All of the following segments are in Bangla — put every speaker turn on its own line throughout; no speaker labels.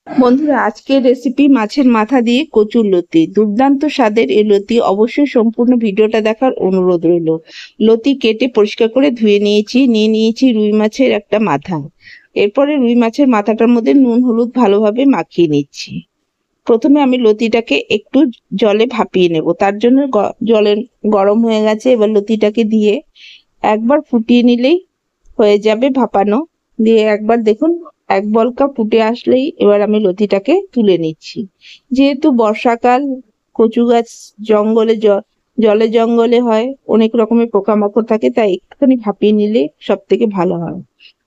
বন্ধুরা, আজকের রেসিপি মাছের মাথা দিয়ে কচুর লতি। দুর্দান্ত স্বাদের এই লতি, অবশ্যই সম্পূর্ণ ভিডিওটা দেখার অনুরোধ রইল। লতি কেটে পরিষ্কার করে ধুয়ে নিয়েছি রুই মাছের একটা মাথা। এরপরে রুই মাছের মাথাটার মধ্যে নুন হলুদ ভালোভাবে মাখিয়ে নিচ্ছি। প্রথমে আমি লতিটাকে একটু জলে ভাপিয়ে নেব। তার জন্য জলে গরম হয়ে গেছে। এবার লতিটাকে দিয়ে একবার ফুটিয়ে নিলেই হয়ে যাবে ভাপানো। দিয়ে একবার দেখুন, এক বলকা ফুটে আসলেই এবার আমি লতিটাকে তুলে নিচ্ছি। যেহেতু বর্ষাকাল, কচু গাছ জলে জঙ্গলে হয়, অনেক রকমের পোকামাকড় থাকে, তাই একটুখানি ভাপিয়ে নিলে সব থেকে ভালো হয়।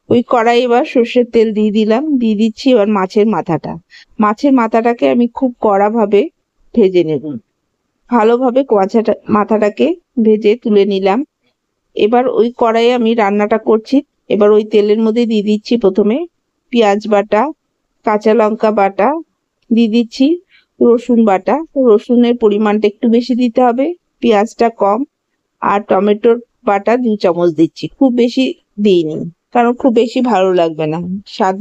ওই কড়াই এবার সর্ষের তেল দিয়ে দিচ্ছি এবার মাছের মাথাটাকে আমি খুব কড়া ভাবে ভেজে নেব। ভালোভাবে মাথাটাকে ভেজে তুলে নিলাম। এবার ওই কড়াইয়ে আমি রান্নাটা করছি। এবার ওই তেলের মধ্যে দিয়ে দিচ্ছি প্রথমে পেঁয়াজ বাটা, কাঁচা লঙ্কা বাটা, দিয়ে দিচ্ছি রসুন বাটা। রসুনের পরিমাণটা একটু বেশি দিতে হবে, পেঁয়াজটা কম। আর টমেটোর বাটা 2 চামচ দিচ্ছি, খুব বেশি দিইনি কারণ খুব বেশি ভালো লাগবে না। স্বাদ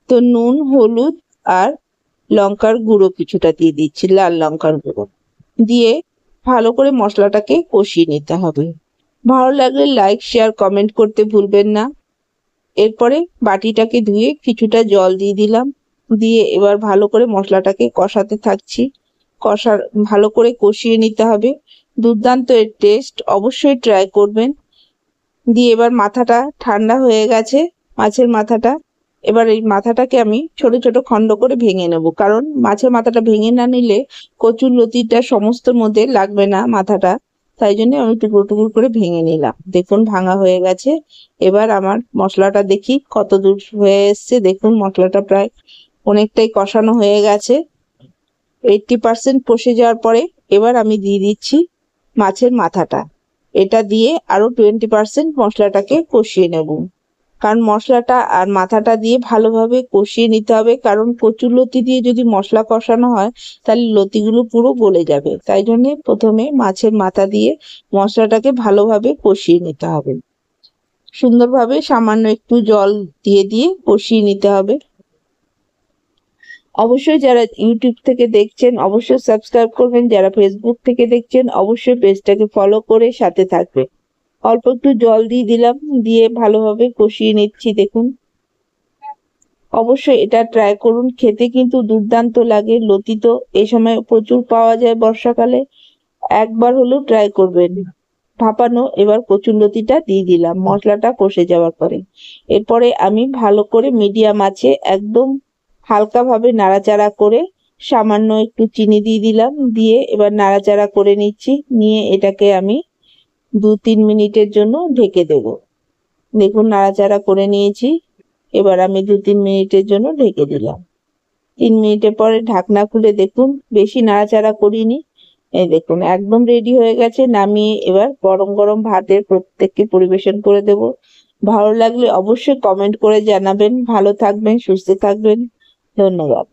তো নুন হলুদ আর লঙ্কার গুঁড়ো কিছুটা দিয়ে দিচ্ছি, লাল লঙ্কার গুঁড়ো দিয়ে ভালো করে মশলাটাকে কষিয়ে নিতে হবে। ভালো লাগলে লাইক শেয়ার কমেন্ট করতে ভুলবেন না। এরপরে বাটিটাকে ধুয়ে কিছুটা জল দিয়ে দিলাম। দিয়ে এবার ভালো করে মশলাটাকে কষাতে থাকছি। ভালো করে কষিয়ে নিতে হবে। দুর্দান্ত এর টেস্ট, অবশ্যই ট্রাই করবেন। দিয়ে এবার মাথাটা ঠান্ডা হয়ে গেছে, মাছের মাথাটা। এবার এই মাথাটাকে আমি ছোট ছোট খণ্ড করে ভেঙে নেব, কারণ মাছের মাথাটা ভেঙে না নিলে কচুর লতিটা সমস্ত মধ্যে লাগবে না মাথাটা। তাই জন্য আমি টুকরো টুকরো করে ভেঙে নিলাম। দেখুন ভাঙা হয়ে গেছে। এবার আমার মশলাটা দেখি কত দূর হয়ে এসছে। দেখুন মশলাটা প্রায় অনেকটাই কষানো হয়ে গেছে। 80% কষে যাওয়ার পরে এবার আমি দিয়ে দিচ্ছি মাছের মাথাটা। এটা দিয়ে আরো 20% মশলাটাকে কষিয়ে নেব, কারণ মশলাটা আর মাথাটা দিয়ে ভালোভাবে কষিয়ে নিতে হবে। কারণ কচুর লতি দিয়ে যদি মশলা কষানো হয় তাহলে লতিগুলো পুরো গলে যাবে। তাই জন্য প্রথমে মাছের মাথা দিয়ে মশলাটাকে ভালোভাবে কষিয়ে নিতে হবে। সুন্দরভাবে সামান্য একটু জল দিয়ে কষিয়ে নিতে হবে। অবশ্যই যারা ইউটিউব থেকে দেখছেন অবশ্যই সাবস্ক্রাইব করবেন, যারা ফেসবুক থেকে দেখছেন অবশ্যই পেজটাকে ফলো করে সাথে থাকবে। অল্প একটু জল দিয়ে দিলাম, দিয়ে ভালোভাবে কষিয়ে নিচ্ছি। দেখুন অবশ্যই এটা ট্রাই করুন, খেতে কিন্তু দুর্দান্ত লাগে। লতি তো এই সময় প্রচুর পাওয়া যায় বর্ষাকালে, একবার হলেও ট্রাই করবেন। ভাপানো এবার কচুর লতিটা দিয়ে দিলাম মশলাটা কষে যাওয়ার পরে। এরপরে আমি ভালো করে মিডিয়াম আছে একদম হালকা ভাবে নাড়াচাড়া করে সামান্য একটু চিনি দিয়ে দিলাম। দিয়ে এবার নাড়াচাড়া করে নিচ্ছি। নিয়ে এটাকে আমি 2-3 মিনিটের জন্য ঢেকে দেব। দেখুন নাড়াচাড়া করে নিয়েছি। এবার আমি 2-3 মিনিটের জন্য ঢেকে দিলাম। 3 মিনিটের পরে ঢাকনা খুলে দেখুন, বেশি নাড়াচাড়া করিনি। এই দেখুন একদম রেডি হয়ে গেছে। নামিয়ে এবার গরম গরম ভাতের প্রত্যেককে পরিবেশন করে দেব। ভালো লাগলে অবশ্যই কমেন্ট করে জানাবেন। ভালো থাকবেন, সুস্থ থাকবেন। ধন্যবাদ।